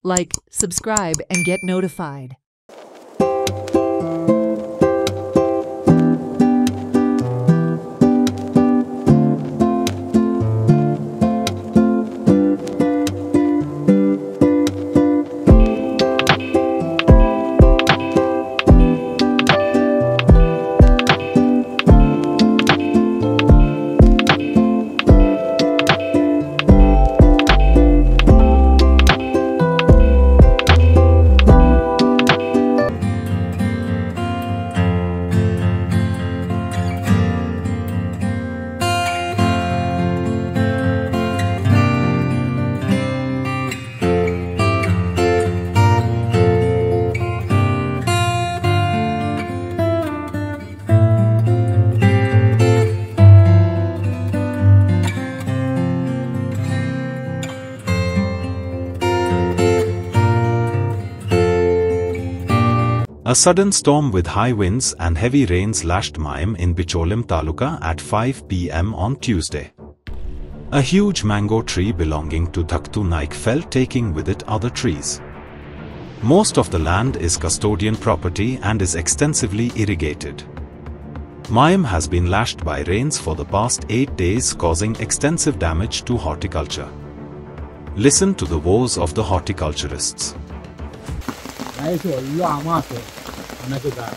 Like, subscribe, and get notified. A sudden storm with high winds and heavy rains lashed Mayam in Bicholim Taluka at 5 p.m. on Tuesday. A huge mango tree belonging to Dhaktu Naik fell, taking with it other trees. Most of the land is custodian property and is extensively irrigated. Mayam has been lashed by rains for the past 8 days, causing extensive damage to horticulture. Listen to the woes of the horticulturists. आंब्याचें झाड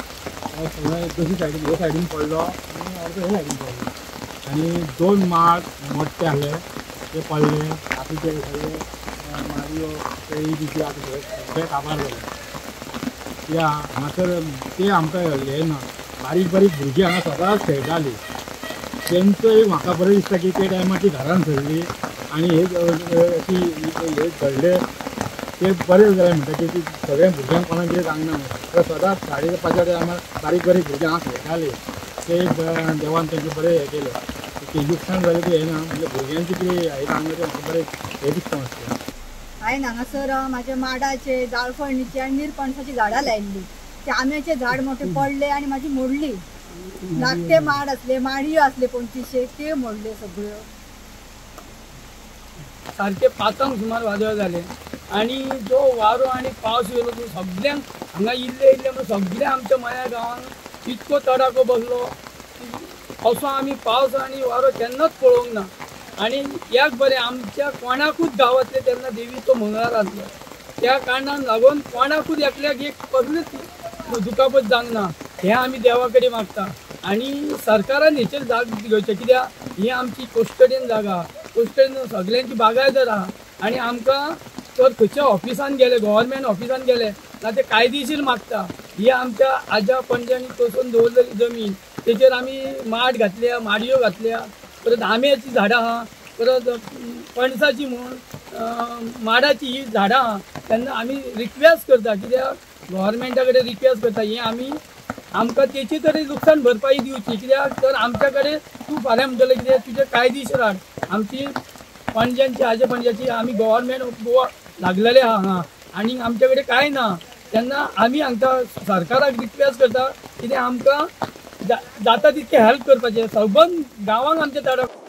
सगळें दोशी सायडीन हे सायडीन पडलो आनी अर्दो हे सायडीन पडलो आनी 2 माड मोठे आहले ते पडले. आतां ते सगळे मारयो केळी बी आतां सगळे काबार जाले. या हांगासर ते आमकां हे ना, बारीक बारीक भुरगीं हांगा सदांच खेळटालीं. तेंचोय म्हाका बरें दिसता की ते टायमार ती घरान सरली आनी हे घडले ते बरें जालें म्हणटा की ती सगळ्या भुरग्यांक कोणाक कितें सांगना म्हणून सदांच 5:30 टायमार बारीक बारीक भुरगीं हांगा खेळटालीं. ते देवान तेंचे बरें हें केलें. ते लुकसाण जालें ते हें ना, म्हणजे भुरग्यांचें कितें हें सांगलें तें म्हाका बरें हें दिसता मातशें. हांवें हांगासर म्हाज्या माडाचे, जाळफळणीची आनी निरपणसाची झाडां लायिल्लीं. ते आंब्याचे झाड मोठे पडले आनी म्हाजी मोडली. धाकटे माड आसले, माडयो आसले 25 ते मोडले सगळ्यो. सारखे 5 सुमार वादळ जाले आणि जो वारो आणि पावस येयलो तो सगळ्यांक हांगा इल्ले म्हणून सगळ्या आमच्या मया गांवांत इतको तडाखो बसलो. असो आमी पावस आणि वारो केन्नाच पळोवंक ना. आणि याक बरें आमच्या कोणाकूच गांवांतले तेन्ना देवीचो मंगळार आसलो. त्या कारणान लागून कोणाकूच एकल्याक एक कसलीच दुखापत जावंक ना हें आमी देवा कडेन मागता. आणि सरकारान हेचेर जाग घेवचें, कित्याक ही आमची कस्टडीयन जागा, कस्टडीयन सगळ्यांची बागायदार आहा. आणि आमकां तर खंयच्या ऑफिसान गेले, गव्हर्मेंट ऑफिसान गेले ना ते कायदेशीर मागता. ही आमच्या आजा पणज्यांनी टोचून दवरलेली जमीन, तेचेर आमी माड घातल्या, माडयो घातल्या, परत आंब्याची झाडां आहा, परत पणसाची म्हण माडाची ही झाडां आहा. तेन्ना आमी रिक्वेस्ट करता, कित्याक गव्हर्मेंटा कडेन रिक्वेस्ट करता ही आमी आमकां तेची तरी लुकसाण भरपाई दिवची. कित्याक तर आमच्या कडेन तूं फाल्यां म्हणटलें कितें तुजें कायदेशीर हाड. आमची पणज्यांची आजे पणज्याची आमी गव्हर्मेंट गोवा लागलेले आहा हांगा आनी आमच्या कडेन कांय ना. तेन्ना आमी हांगा सरकाराक रिक्वेस्ट करता कितें आमकां जाता तितकें हेल्प करपाचें. सबंद गांवांक आमच्या तडाखो